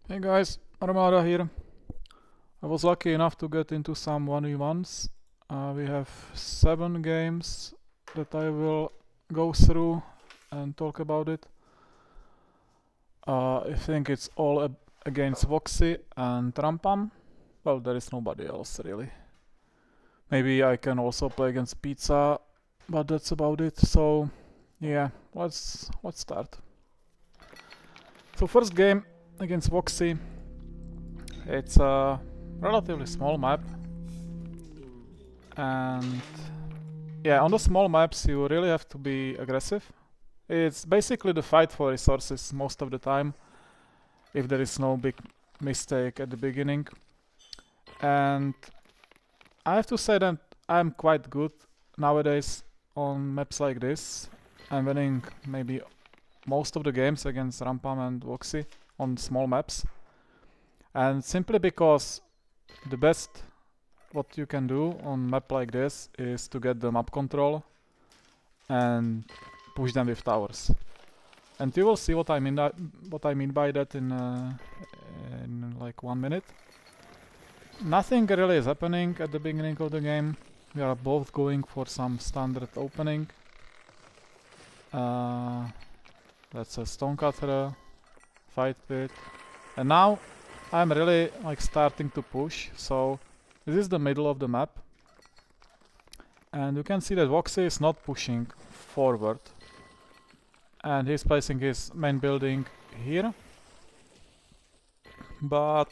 Hey guys, Armada here. I was lucky enough to get into some 1v1s. We have 7 games that I will go through and talk about it. I think it's all against Voxi and Trampam. Well, there is nobody else really. Maybe I can also play against Pizza, but that's about it. So yeah, let's start. So first game against Voxi. It's a relatively small map, and yeah, on the small maps you really have to be aggressive. It's basically the fight for resources most of the time, if there is no big mistake at the beginning. And I have to say that I'm quite good nowadays on maps like this. I'm winning maybe most of the games against Rampam and Voxi on small maps. And simply because the best what you can do on map like this is to get the map control and push them with towers. And you will see what I mean by that in like 1 minute. Nothing really is happening at the beginning of the game. We are both going for some standard opening. That's a stonecutter, fight pit, and now I'm really like starting to push. So this is the middle of the map, and you can see that Voxi is not pushing forward, and he's placing his main building here. But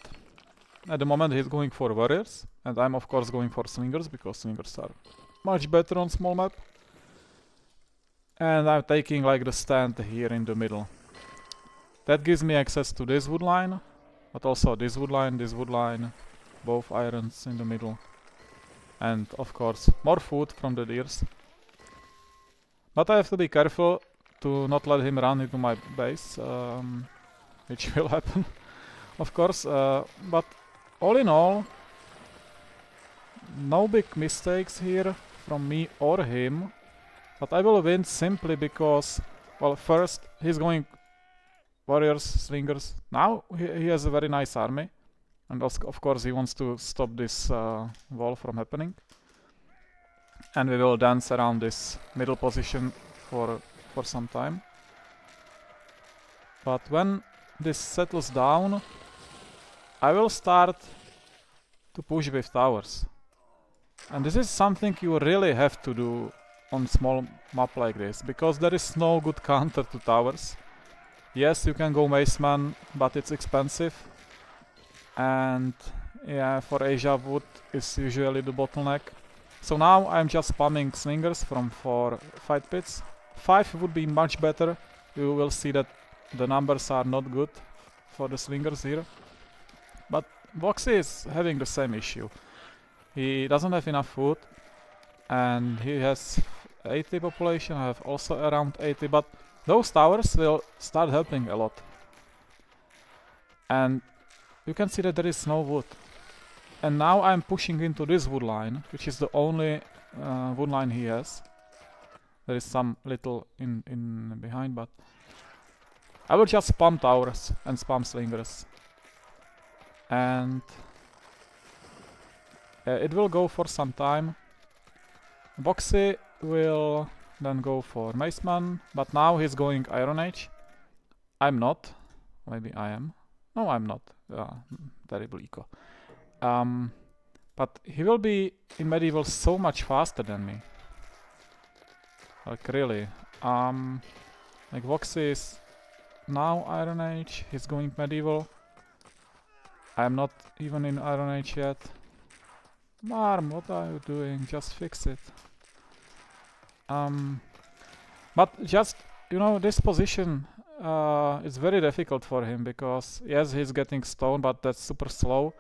at the moment he's going for warriors, and I'm of course going for swingers because swingers are much better on small map. And I'm taking like the stand here in the middle. That gives me access to this wood line, but also this wood line, both irons in the middle. And of course more food from the deers. But I have to be careful to not let him run into my base, which will happen, of course. But all in all, no big mistakes here from me or him. But I will win simply because, well, first he's going warriors, swingers. Now he has a very nice army, and of course he wants to stop this wall from happening. And we will dance around this middle position for some time. But when this settles down, I will start to push with towers. And this is something you really have to do on small map like this, because there is no good counter to towers. Yes, you can go Maceman, but it's expensive. And yeah, for Asia wood is usually the bottleneck. So now I'm just spamming swingers from 4 fight pits. 5 would be much better. You will see that the numbers are not good for the swingers here. But Voxi is having the same issue. He doesn't have enough food, and he has 80 population. I have also around 80, but those towers will start helping a lot. And you can see that there is no wood. And now I'm pushing into this wood line, which is the only wood line he has. There is some little in behind, but I will just spam towers and spam slingers. And it will go for some time. Voxi will then go for Maceman, but now he's going Iron Age. I'm not. Maybe I am. No, I'm not. Terrible eco. But he will be in medieval so much faster than me. Like really. Like Voxi is now Iron Age. He's going medieval. I'm not even in Iron Age yet. Marm, what are you doing? Just fix it. But just, you know, this position is very difficult for him because, yes, he's getting stone, but that's super slow.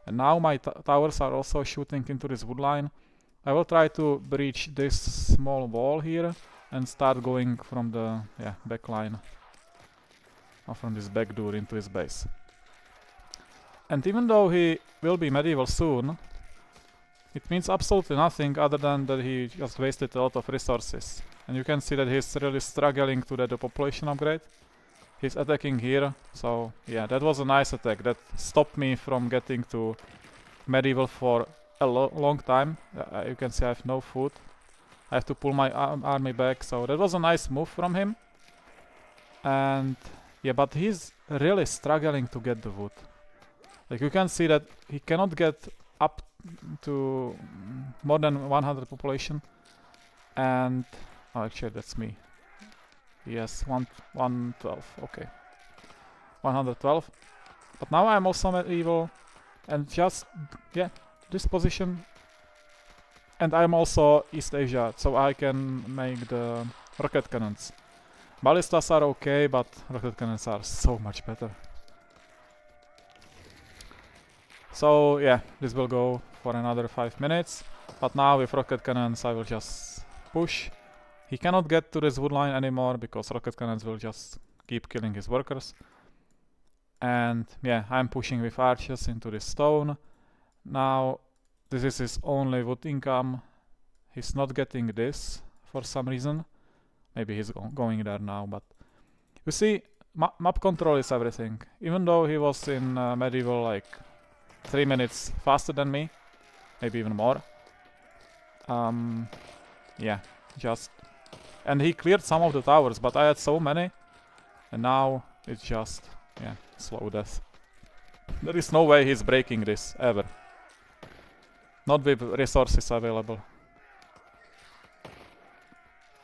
And now my towers are also shooting into this wood line. I will try to breach this small wall here and start going from the back line, or from this back door into his base. And even though he will be medieval soon, it means absolutely nothing other than that he just wasted a lot of resources. And you can see that he's really struggling to get the population upgrade. He's attacking here, so yeah, that was a nice attack. That stopped me from getting to medieval for a long time. You can see I have no food. I have to pull my army back, so that was a nice move from him. And yeah, but he's really struggling to get the wood. Like you can see that he cannot get up to more than 100 population. And oh, actually that's me. Yes, 112. Okay, 112. But now I'm also medieval, and just yeah, this position. And I'm also East Asia, so I can make the rocket cannons. Ballistas are okay, but rocket cannons are so much better. So yeah, this will go for another 5 minutes. But now with rocket cannons I will just push. He cannot get to this wood line anymore because rocket cannons will just keep killing his workers. And yeah, I'm pushing with archers into this stone. Now this is his only wood income. He's not getting this for some reason. Maybe he's going there now, but you see, map control is everything. Even though he was in medieval like 3 minutes faster than me, maybe even more. Yeah, just... And he cleared some of the towers, but I had so many. And now it's just, yeah, slow death. There is no way he's breaking this, ever. Not with resources available.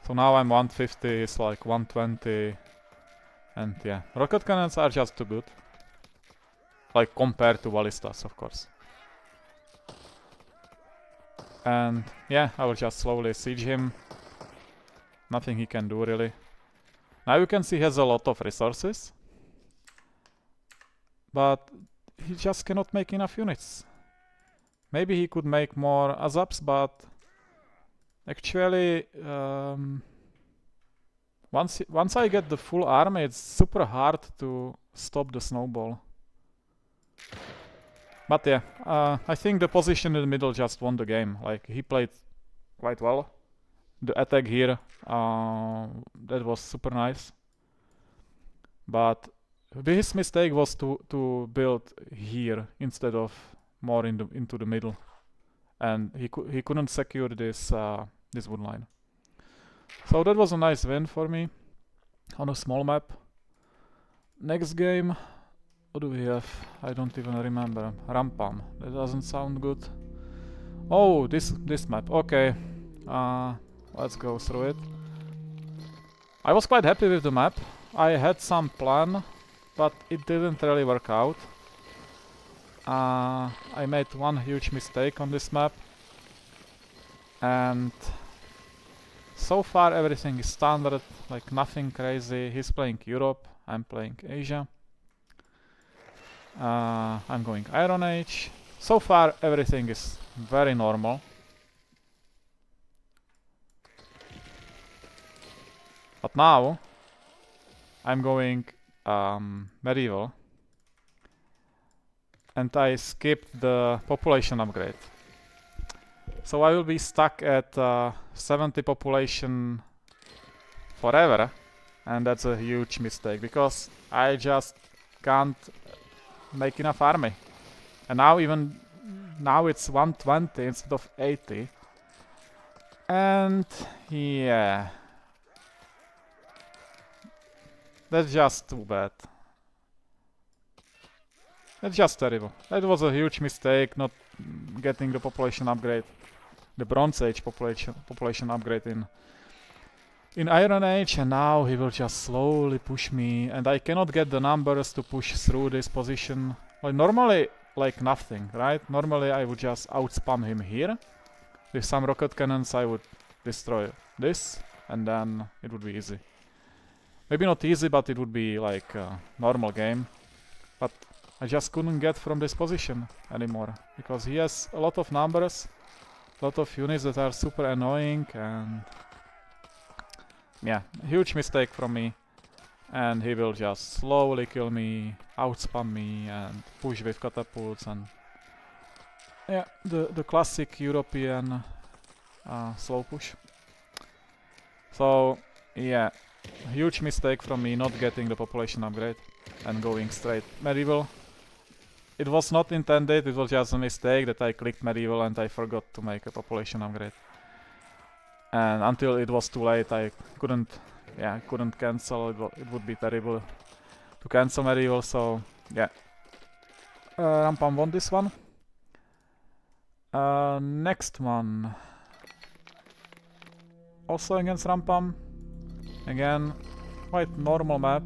So now I'm 150, it's like 120. And yeah, rocket cannons are just too good. Like compared to ballistas, of course. And yeah, I will just slowly siege him. Nothing he can do really. Now you can see he has a lot of resources. But he just cannot make enough units. Maybe he could make more Azaps, but actually once I get the full army, it's super hard to stop the snowball. But yeah, I think the position in the middle just won the game. Like he played quite well. The attack here, that was super nice. But his mistake was to build here instead of more into the middle, and he couldn't secure this this wood line. So that was a nice win for me on a small map. Next game, what do we have? I don't even remember. Rampam. That doesn't sound good. Oh, this map. Okay. Let's go through it. I was quite happy with the map. I had some plan, but it didn't really work out. I made one huge mistake on this map. And so far everything is standard, like nothing crazy. He's playing Europe, I'm playing Asia. I'm going Iron Age. So far everything is very normal. But now I'm going medieval, and I skipped the population upgrade. So I will be stuck at 70 population forever, and that's a huge mistake because I just can't make enough army. And now it's 120 instead of 80. And yeah, that's just too bad. That's just terrible. That was a huge mistake not getting the population upgrade, the Bronze Age population upgrade in Iron Age, and now he will just slowly push me, and I cannot get the numbers to push through this position. Well, normally, like nothing, right? Normally I would just outspam him here. With some rocket cannons I would destroy this, and then it would be easy. Maybe not easy, but it would be like a normal game. But I just couldn't get from this position anymore, because he has a lot of numbers, a lot of units that are super annoying, and yeah, huge mistake from me. And he will just slowly kill me, outspam me, and push with catapults, and yeah, the classic European slow push. So yeah, A huge mistake from me not getting the population upgrade and going straight medieval. It was not intended, it was just a mistake that I clicked medieval and I forgot to make a population upgrade. And until it was too late, I couldn't cancel. It would be terrible to cancel medieval. So yeah, Rampam won this one. Next one, also against Rampam. Again, quite normal map.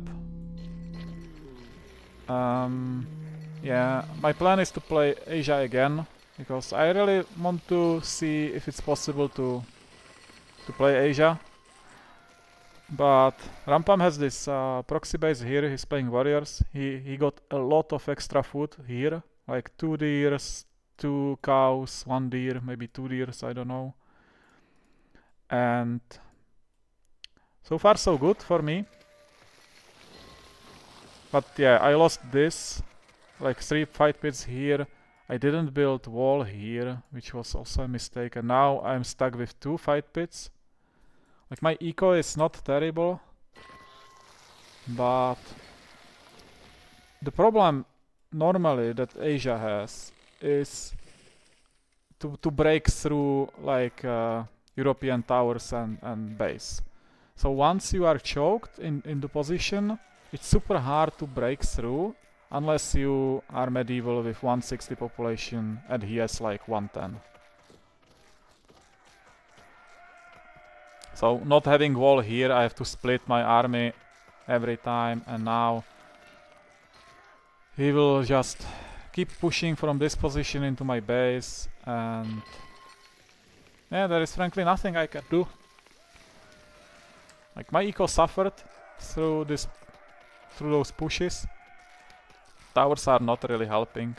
Yeah, my plan is to play Asia again because I really want to see if it's possible to play Asia. But Rampam has this proxy base here. He's playing warriors. He got a lot of extra food here, like 2 deers, 2 cows, 1 deer, maybe 2 deers, I don't know. And so far so good for me. But yeah, I lost this, like 3 fight pits here. I didn't build wall here, which was also a mistake, and now I'm stuck with 2 fight pits. Like my eco is not terrible, but the problem normally that Asia has is to break through like European towers and base. So once you are choked in the position, it's super hard to break through unless you are medieval with 160 population and he has like 110. So not having wall here, I have to split my army every time, and now he will just keep pushing from this position into my base, and yeah, there is frankly nothing I can do. Like my eco suffered through those pushes. Towers are not really helping,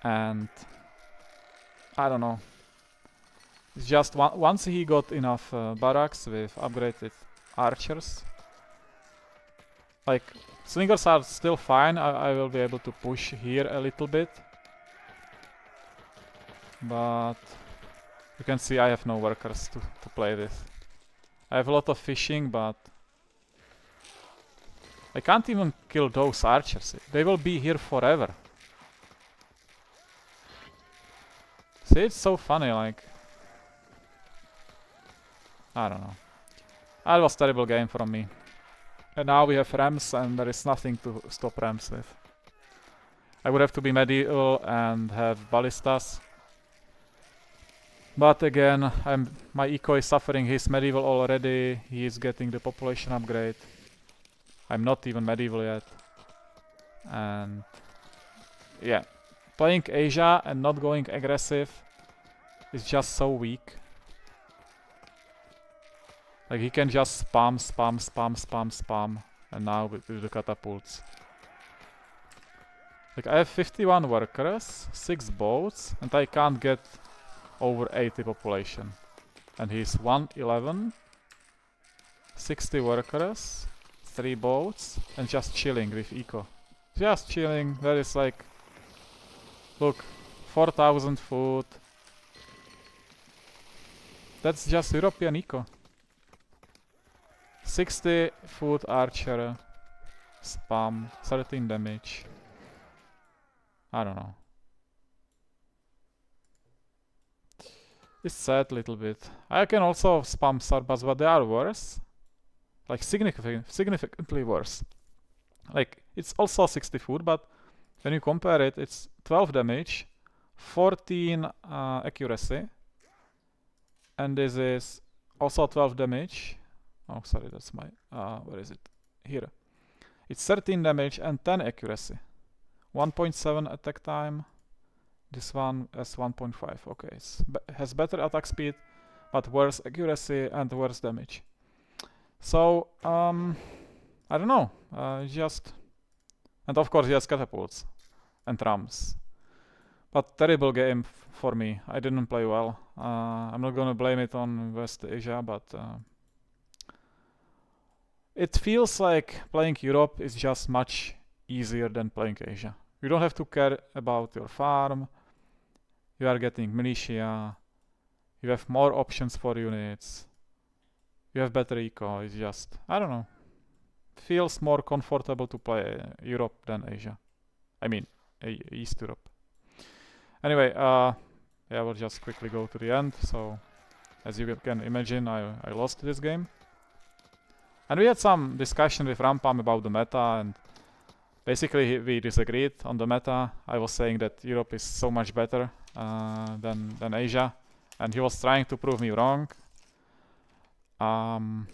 and I don't know. It's just once he got enough barracks with upgraded archers. Like slingers are still fine. I will be able to push here a little bit, but you can see I have no workers to play this. I have a lot of fishing, but I can't even kill those archers. They will be here forever. See, it's so funny, like I don't know. That was a terrible game from me. And now we have Rams and there is nothing to stop Rams with. I would have to be medieval and have ballistas. But again, my eco is suffering. He's medieval already. He is getting the population upgrade. I'm not even medieval yet. And yeah, playing Asia and not going aggressive is just so weak. Like he can just spam, and now with the catapults. Like I have 51 workers, 6 boats, and I can't get over 80 population. And he's 111, 60 workers, 3 boats, and just chilling with eco. Just chilling. That is like, look, 4,000 food. That's just European eco. 60 foot archer, spam, 13 damage. I don't know. It's sad a little bit. I can also spam Sarbas, but they are worse. Like significantly worse. Like it's also 60 foot, but when you compare it, it's 12 damage, 14 accuracy, and this is also 12 damage. Oh, sorry, that's my... where is it? Here. It's 13 damage and 10 accuracy. 1.7 attack time. This one has 1.5. Okay, it has better attack speed, but worse accuracy and worse damage. So, I don't know. Just... And of course he has catapults. And rams. But terrible game for me. I didn't play well. I'm not gonna blame it on West Asia, but... it feels like playing Europe is just much easier than playing Asia. You don't have to care about your farm. You are getting militia. You have more options for units. you have better eco. It's just, I don't know, feels more comfortable to play Europe than Asia. I mean, East Europe. Anyway, yeah, we'll just quickly go to the end. So, as you can imagine, I lost this game. And we had some discussion with Rampam about the meta, and basically we disagreed on the meta. I was saying that Europe is so much better than Asia, and he was trying to prove me wrong. And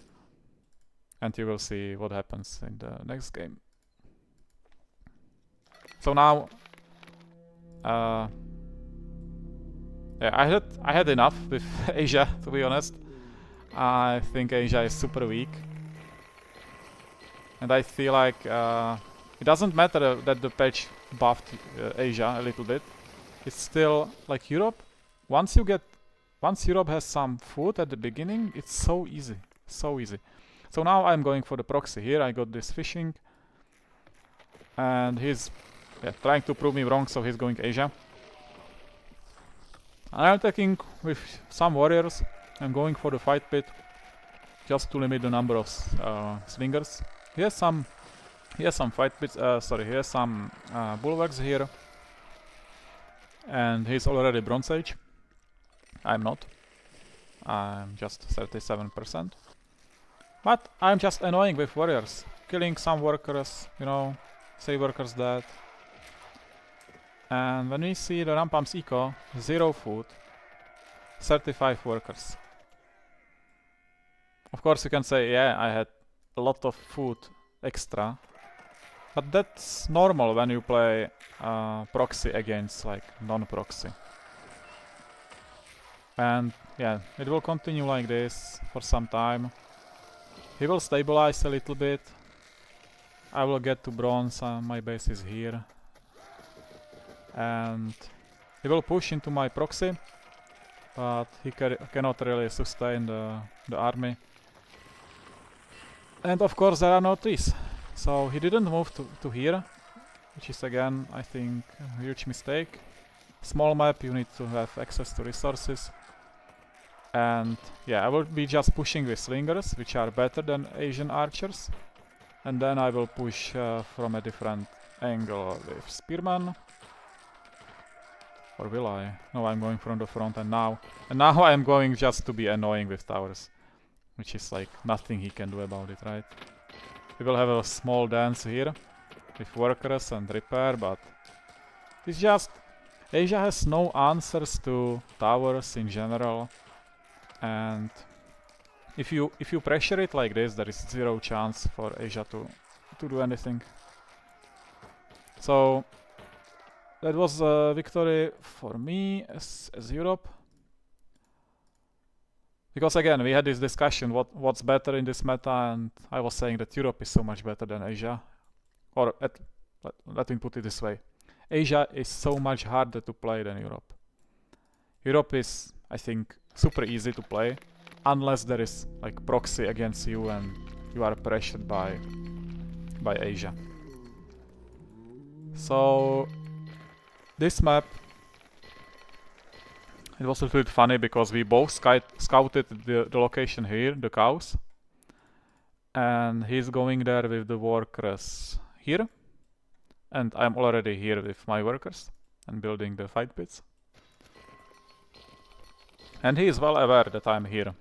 you will see what happens in the next game. So now, yeah, I had enough with Asia, to be honest. I think Asia is super weak, and I feel like it doesn't matter that the patch buffed Asia a little bit. It's still like Europe. Once Europe has some food at the beginning, it's so easy, so easy. So now I'm going for the proxy here. I got this fishing, and he's trying to prove me wrong. So he's going Asia. I'm attacking with some warriors. I'm going for the fight pit, just to limit the number of slingers. He has some fight pits. Sorry, he has some bulwarks here, and he's already Bronze Age. I'm not. I'm just 37%. But I'm just annoying with warriors, killing some workers. You know, say workers dead. And when we see the Rampam's eco, 0 food, 35 workers. Of course you can say, yeah, I had a lot of food extra. But that's normal when you play proxy against like non-proxy. And yeah, it will continue like this for some time. He will stabilize a little bit. I will get to bronze, my base is here. And he will push into my proxy, but he cannot really sustain the army. And of course there are no trees, so he didn't move to here, which is again, I think, a huge mistake. Small map, you need to have access to resources. And yeah, I will be just pushing with slingers, which are better than Asian archers. And then I will push from a different angle with spearmen. Or will I? No, I'm going from the front, and now I'm going just to be annoying with towers. Which is like nothing he can do about it, right? We will have a small dance here with workers and repair, but it's just Asia has no answers to towers in general, and if you pressure it like this, there is 0 chance for Asia to do anything. So that was a victory for me as Europe. Because again, we had this discussion, what's better in this meta, and I was saying that Europe is so much better than Asia. Or let me put it this way. Asia is so much harder to play than Europe. Europe is, I think, super easy to play, unless there is like proxy against you and you are pressured by Asia. So this map, it was a little bit funny because we both scouted the location here, the cows. And he's going there with the workers here. And I'm already here with my workers and building the fight pits. And he is well aware that I'm here.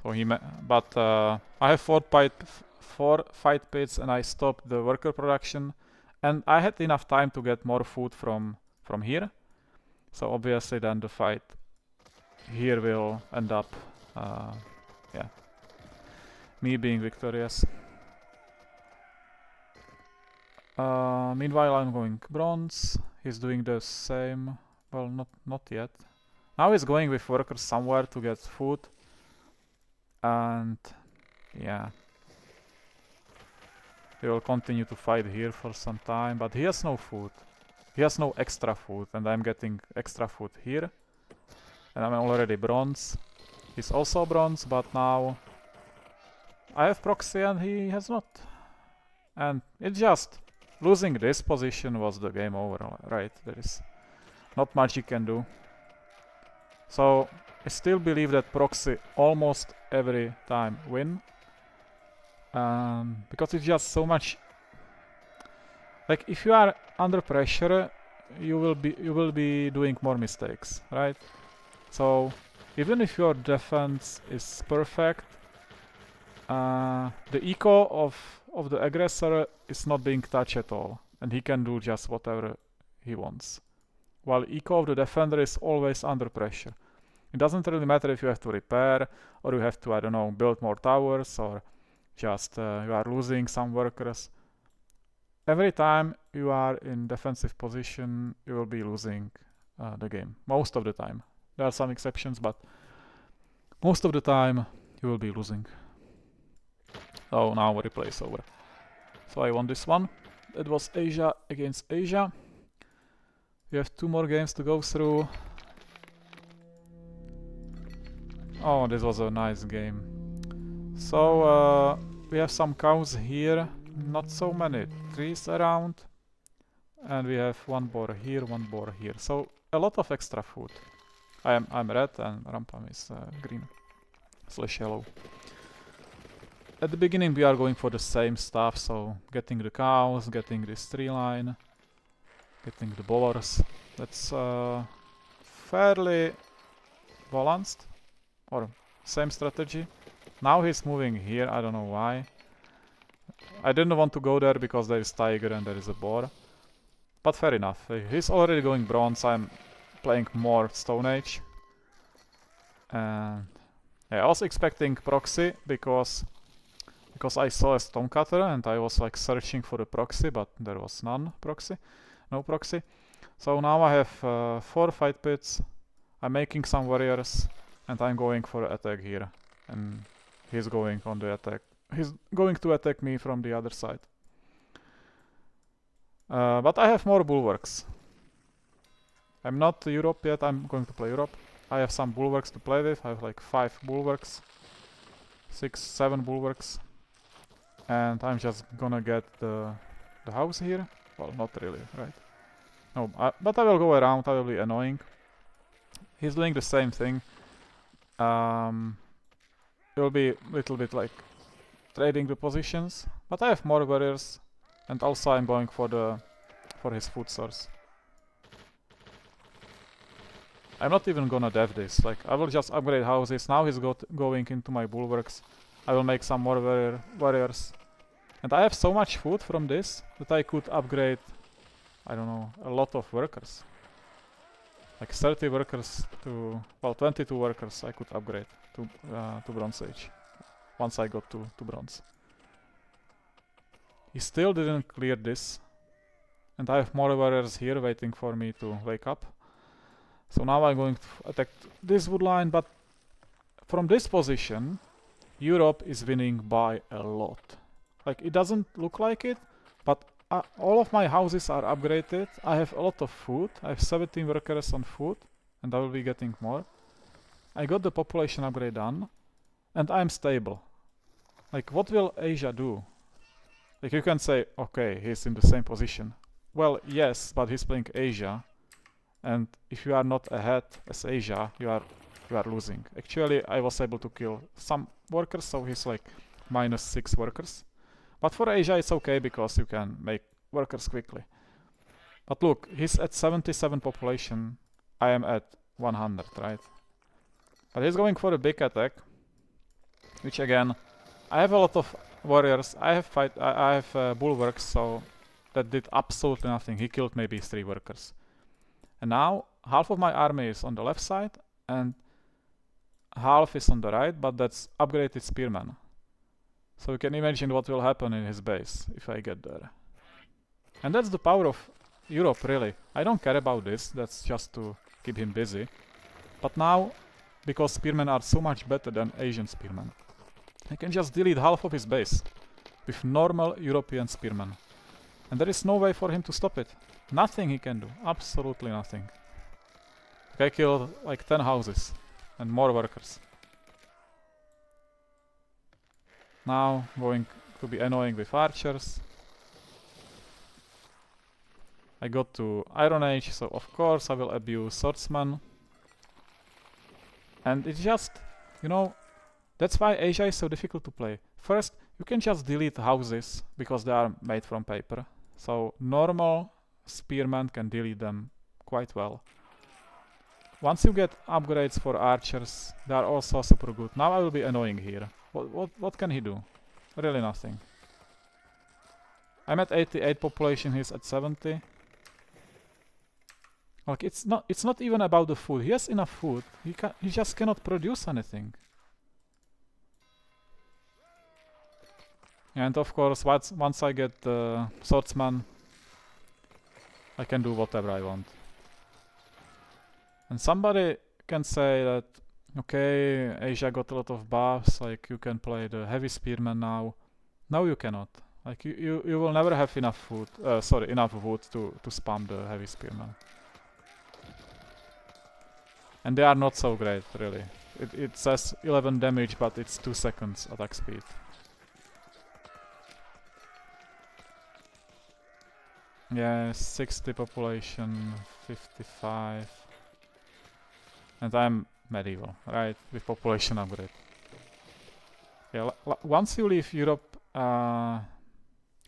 So I have 4 fight pits and I stopped the worker production. And I had enough time to get more food from here. So obviously then the fight here will end up, me being victorious. Meanwhile I'm going bronze, he's doing the same, well not yet. Now he's going with workers somewhere to get food. And yeah. He will continue to fight here for some time, but he has no food. He has no extra food, and I'm getting extra food here. And I'm already bronze. He's also bronze, but now I have proxy and he has not. And it's just losing this position was the game over, right? There is not much you can do. So I still believe that proxy almost every time win. Because it's just so much. Like if you are under pressure, you will be doing more mistakes, right? So even if your defense is perfect, the eco of the aggressor is not being touched at all, and he can do just whatever he wants. While eco of the defender is always under pressure. It doesn't really matter if you have to repair, or you have to, I don't know, build more towers, or just you are losing some workers. Every time you are in defensive position, you will be losing the game. Most of the time. There are some exceptions, but most of the time you will be losing. Oh, now replay is over. So I won this one. It was Asia against Asia. We have 2 more games to go through. Oh, this was a nice game. So we have some cows here. Not so many trees around. And we have 1 boar here, 1 boar here. So a lot of extra food. I'm red and Rampam is green / yellow. At the beginning we are going for the same stuff, so getting the cows, getting this tree line, getting the boars. That's fairly balanced, or same strategy. Now he's moving here, I don't know why. I didn't want to go there because there is tiger and there is a boar. But fair enough, he's already going bronze, I'm playing more Stone Age. And yeah, I was expecting proxy because I saw a stonecutter and I was like searching for a proxy, but there was no proxy. So now I have 4 fight pits, I'm making some warriors, and I'm going for attack here. And he's going on the attack. He's going to attack me from the other side. But I have more bulwarks. I'm not Europe yet, I'm going to play Europe. I have some bulwarks to play with, I have like 5 bulwarks. 6, 7 bulwarks. And I'm just gonna get the house here. Well, not really, right? No, but I will go around, I will be annoying. He's doing the same thing. It will be a little bit like trading the positions. But I have more warriors. And also I'm going for his food source. I'm not even gonna dev this, like I will just upgrade houses. Now he's going into my bulwarks. I will make some more warriors. And I have so much food from this that I could upgrade, I don't know, a lot of workers. Like 30 workers to, well, 22 workers I could upgrade to Bronze Age. Once I got to bronze. He still didn't clear this. And I have more warriors here waiting for me to wake up. So now I'm going to attack this wood line, but from this position, Europe is winning by a lot. Like, it doesn't look like it, but all of my houses are upgraded. I have a lot of food. I have 17 workers on food, and I will be getting more. I got the population upgrade done, and I'm stable. Like, what will Asia do? Like, you can say, okay, he's in the same position. Well, yes, but he's playing Asia. And if you are not ahead as Asia, you are losing. Actually, I was able to kill some workers, so he's like -6 workers. But for Asia it's okay because you can make workers quickly. But look, he's at 77 population. I am at 100, right? But he's going for a big attack, which again, I have a lot of warriors. I have bulwarks, so that did absolutely nothing. He killed maybe 3 workers. And now half of my army is on the left side and half is on the right, but that's upgraded spearmen. So you can imagine what will happen in his base if I get there. And that's the power of Europe, really. I don't care about this, that's just to keep him busy. But now, because spearmen are so much better than Asian spearmen, I can just delete half of his base with normal European spearmen. And there is no way for him to stop it. Nothing he can do. Absolutely nothing. I killed like 10 houses and more workers. Now going to be annoying with archers. I got to Iron Age, so of course I will abuse swordsman. And it's just, you know, that's why Asia is so difficult to play. First, you can just delete houses because they are made from paper. So normal spearmen can delete them quite well. Once you get upgrades for archers, they are also super good. Now I will be annoying here. What can he do? Really nothing. I'm at 88 population, he's at 70. Like it's not even about the food. He has enough food. He just cannot produce anything. And of course, once I get the swordsman, I can do whatever I want. And somebody can say that, okay, Asia got a lot of buffs, like you can play the heavy spearman now. No, you cannot. Like you will never have enough food. Enough wood to spam the heavy spearman. And they are not so great, really. It says 11 damage, but it's 2 seconds attack speed. Yeah, 60 population, 55. And I'm medieval, right? With population upgrade. Yeah, once you leave Europe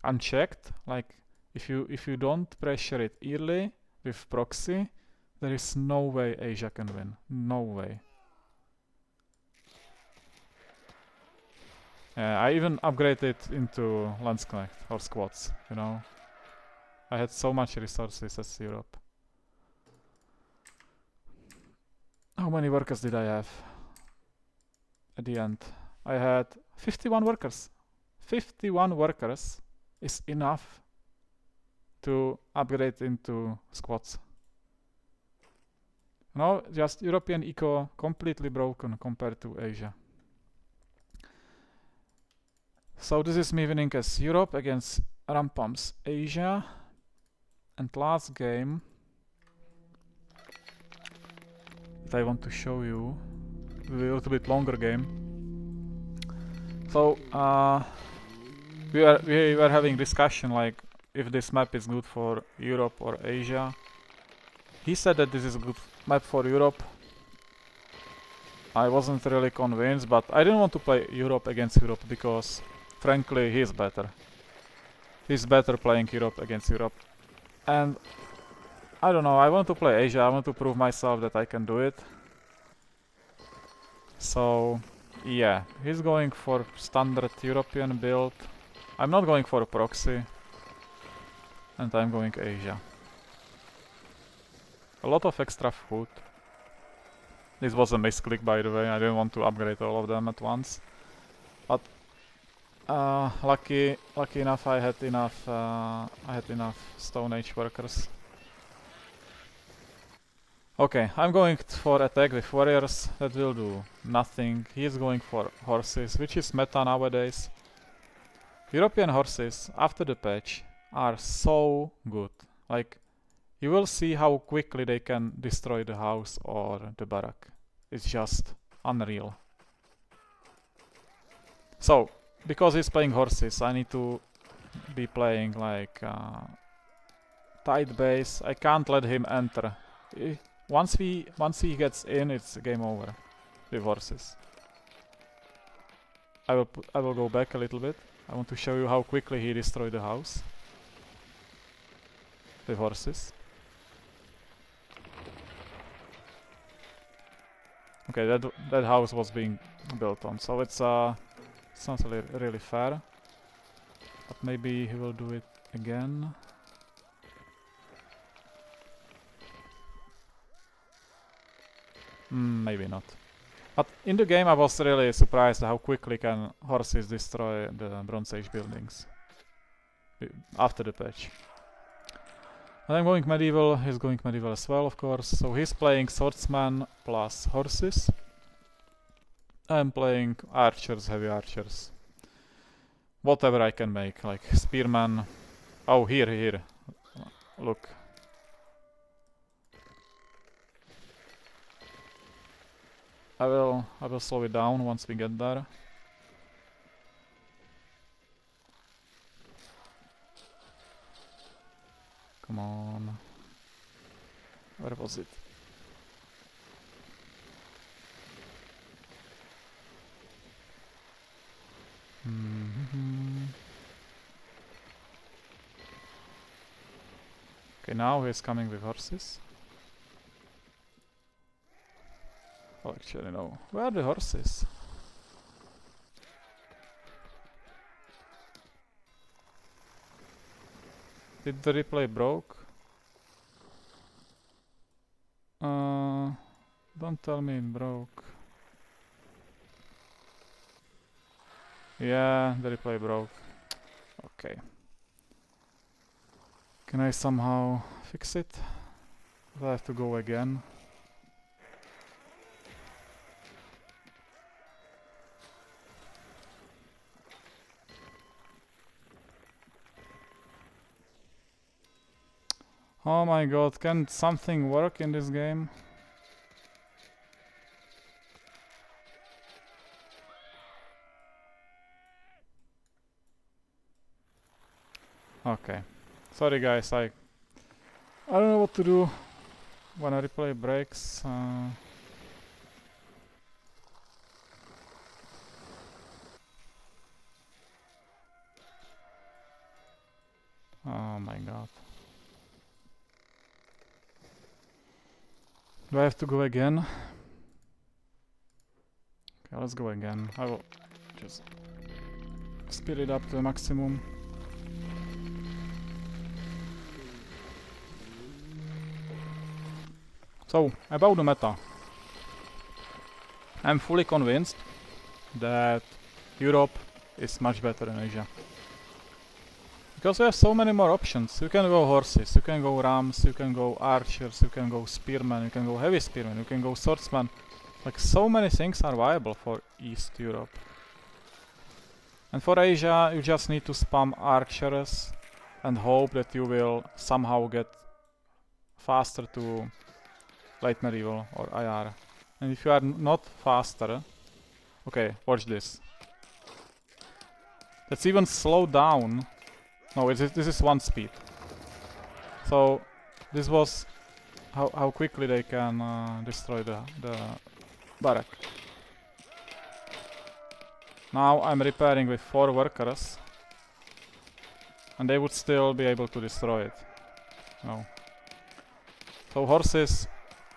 unchecked, like if you don't pressure it early with proxy, there is no way Asia can win. No way. I even upgraded into Landsknecht or squads, you know. I had so much resources as Europe. How many workers did I have? At the end, I had 51 workers. 51 workers is enough to upgrade into squads. No, just European eco completely broken compared to Asia. So this is me winning as Europe against Rampam's Asia. And last game that I want to show you, a little bit longer game. So we were having discussion like if this map is good for Europe or Asia. He said that this is a good map for Europe. I wasn't really convinced, but I didn't want to play Europe against Europe because frankly he's better. He's better playing Europe against Europe. And I don't know, I want to play Asia, I want to prove myself that I can do it. So yeah, he's going for standard European build. I'm not going for a proxy. And I'm going Asia. A lot of extra food. This was a misclick, by the way, I didn't want to upgrade all of them at once. But lucky enough I had enough Stone Age workers. Okay, I'm going for attack with warriors, that will do nothing. He is going for horses, which is meta nowadays. European horses, after the patch, are so good. Like, you will see how quickly they can destroy the house or the barrack. It's just unreal. So, because he's playing horses, I need to be playing like tight base. I can't let him enter. Once he gets in, it's game over with horses. I will go back a little bit. I want to show you how quickly he destroyed the house with horses. Okay, that house was being built on, so it's not really fair. But maybe he will do it again. Maybe not. But in the game I was really surprised how quickly can horses destroy the Bronze Age buildings after the patch. And I'm going medieval, he's going medieval as well, of course. So he's playing swordsman plus horses. I'm playing archers, heavy archers. Whatever I can make, like spearman. Oh, here. Look. I will slow it down once we get there. Come on. Where was it? Okay, now he's coming with horses. Oh, actually no. Where are the horses? Did the replay broke? Don't tell me it broke. Yeah, the replay broke. Okay. Can I somehow fix it? Do I have to go again? Oh my god, can something work in this game? Okay. Sorry guys, I don't know what to do when a replay breaks. Oh my god. Do I have to go again? Okay, let's go again. I will just speed it up to the maximum. So, about the meta. I'm fully convinced that Europe is much better than Asia. Because we have so many more options. You can go horses, you can go rams, you can go archers, you can go spearmen, you can go heavy spearmen, you can go swordsman. Like, so many things are viable for East Europe. And for Asia, you just need to spam archers and hope that you will somehow get faster to late medieval or IR. And if you are not faster... Okay, watch this. Let's even slow down. No, this is one speed. So, this was how quickly they can destroy the barrack. Now I'm repairing with 4 workers. And they would still be able to destroy it. No. So horses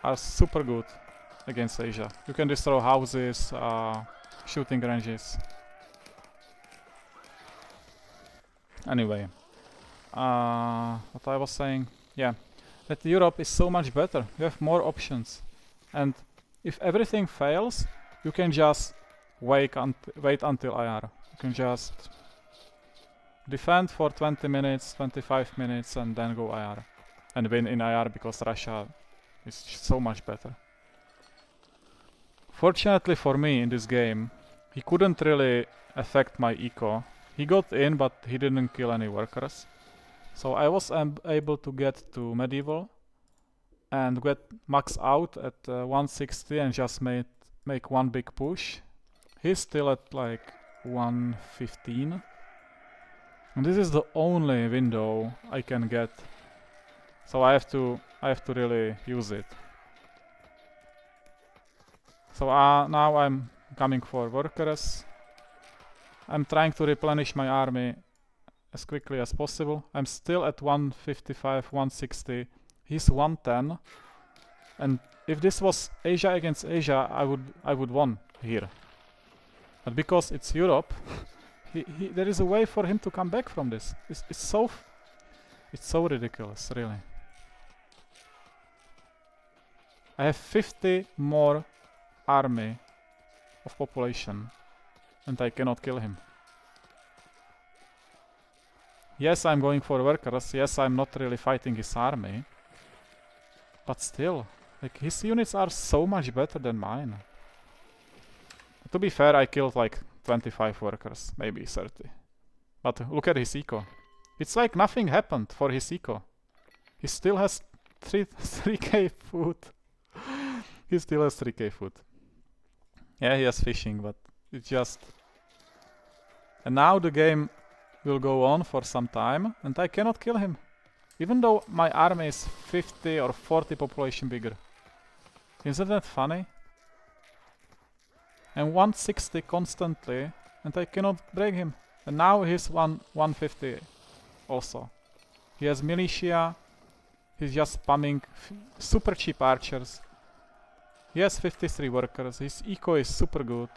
are super good against Asia. You can destroy houses, shooting ranges. Anyway, what I was saying, yeah, that Europe is so much better. You have more options, and if everything fails, you can just wait until IR. You can just defend for 20 minutes, 25 minutes, and then go IR, and win in IR because Russia is so much better. Fortunately for me in this game, he couldn't really affect my eco. He got in, but he didn't kill any workers. So I was able to get to medieval and get max out at 160 and just make one big push. He's still at like 115. And this is the only window I can get. So I have to really use it. So now I'm coming for workers. I'm trying to replenish my army as quickly as possible. I'm still at 155, 160. He's 110. And if this was Asia against Asia, I would won here. But because it's Europe, there is a way for him to come back from this. It's so ridiculous, really. I have 50 more army of population. And I cannot kill him. Yes, I'm going for workers. Yes, I'm not really fighting his army. But still, like, his units are so much better than mine. To be fair, I killed like 25 workers, maybe 30. But look at his eco. It's like nothing happened for his eco. He still has 3k food. He still has 3k food. Yeah, he has fishing, but it's just... And now the game will go on for some time, and I cannot kill him. Even though my army is 50 or 40 population bigger. Isn't that funny? And 160 constantly and I cannot break him. And now he's 150 also. He has militia. He's just spamming super cheap archers. He has 53 workers. His eco is super good.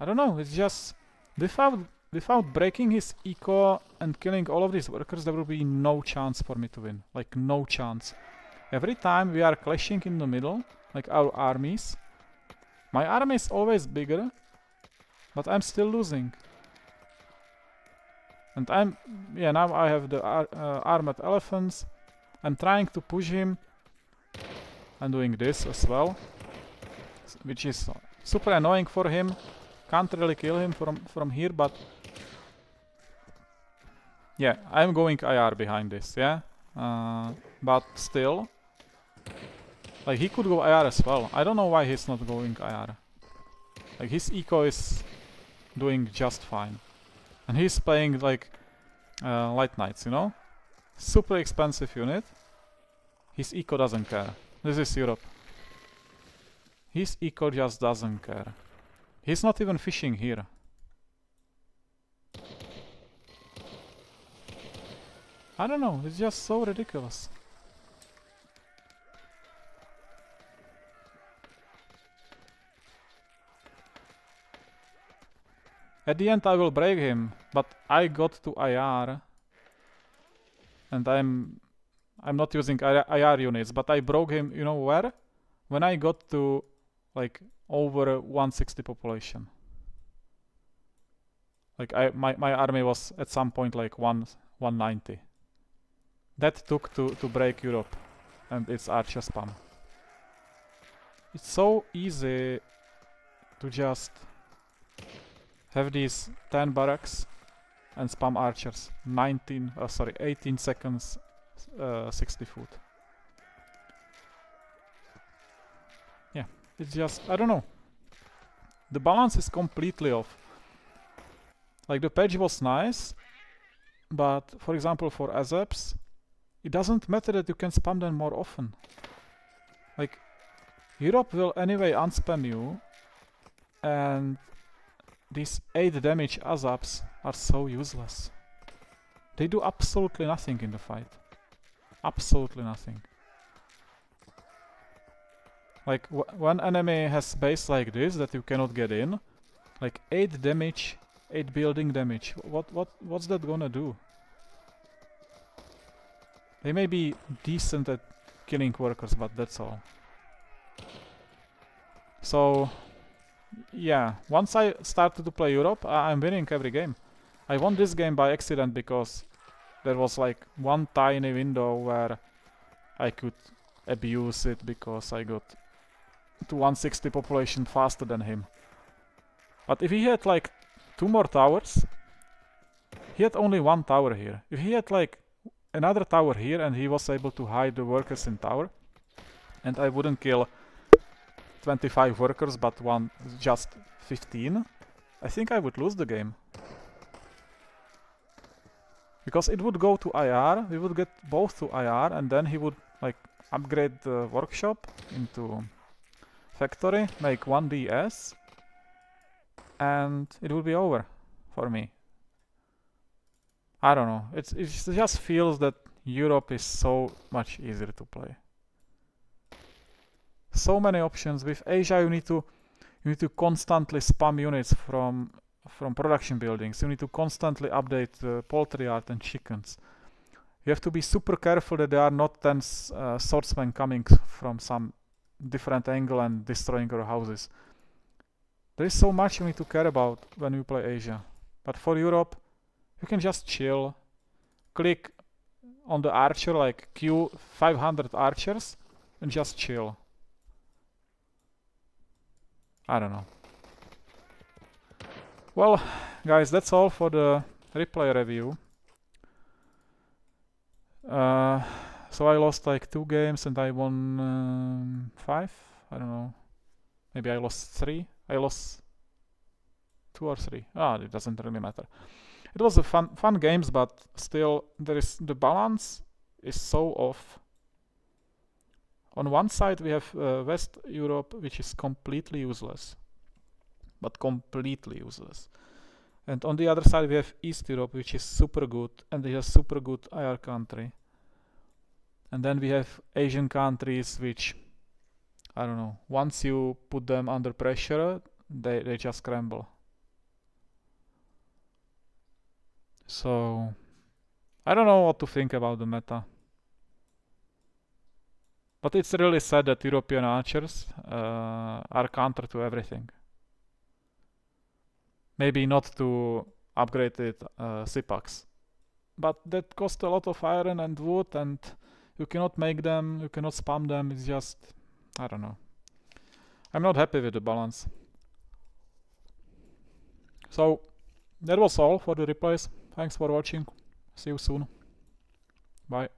I don't know, it's just without breaking his eco and killing all of these workers, there will be no chance for me to win. Like, no chance. Every time we are clashing in the middle, like our armies, my army is always bigger, but I'm still losing. And now I have the armored elephants. I'm trying to push him. I'm doing this as well, which is super annoying for him. Can't really kill him from here, but yeah, I'm going IR behind this, yeah? But still, like, he could go IR as well. I don't know why he's not going IR. Like, his eco is doing just fine. And he's playing, like, Light Knights, you know? Super expensive unit. His eco doesn't care. This is Europe. His eco just doesn't care. He's not even fishing here. I don't know, it's just so ridiculous. At the end I will break him, but I got to IR. And I'm not using IR units, but I broke him, you know where? When I got to, like, over 160 population. Like, my army was at some point like 190. That took to break Europe and its archer spam. It's so easy to just have these 10 barracks and spam archers. 18 seconds, 60 foot. Yeah, it's just, I don't know. The balance is completely off. Like, the patch was nice, but for example for ASAPs, it doesn't matter that you can spam them more often. Like, Europe will anyway unspam you, and these 8 damage ASAPs are so useless. They do absolutely nothing in the fight. Absolutely nothing. Like, one enemy has base like this that you cannot get in, like 8 damage, 8 building damage. What's that gonna do? They may be decent at killing workers, but that's all. So, yeah, once I started to play Europe, I'm winning every game. I won this game by accident because there was like one tiny window where I could abuse it because I got to 160 population faster than him. But if he had like 2 more towers, he had only 1 tower here. If he had like another tower here and he was able to hide the workers in tower, and I wouldn't kill 25 workers but just 15, I think I would lose the game. Because it would go to IR, we would get both to IR, and then he would like upgrade the workshop into factory, make 1 DS, and it would be over for me. I don't know, it just feels that Europe is so much easier to play. So many options. With Asia you need to constantly spam units from production buildings. You need to constantly update poultry yard and chickens. You have to be super careful that there are not 10 swordsmen coming from some different angle and destroying your houses. There is so much you need to care about when you play Asia. But for Europe, you can just chill, click on the archer, like queue 500 archers, and just chill. I don't know. Well, guys, that's all for the replay review. So I lost like 2 games and I won 5? I don't know. Maybe I lost 3? I lost 2 or 3. It doesn't really matter. It was a fun games, but still the balance is so off. On one side we have West Europe, which is completely useless. but completely useless. And on the other side we have East Europe, which is super good, and they have super good IR country. And then we have Asian countries which, I don't know, once you put them under pressure, they just crumble. So I don't know what to think about the meta. But it's really sad that European archers are counter to everything. Maybe not to upgraded Sipax, but that cost a lot of iron and wood, and you cannot make them, you cannot spam them. It's just, I don't know. I'm not happy with the balance. So that was all for the replays. Thanks for watching. See you soon. Bye.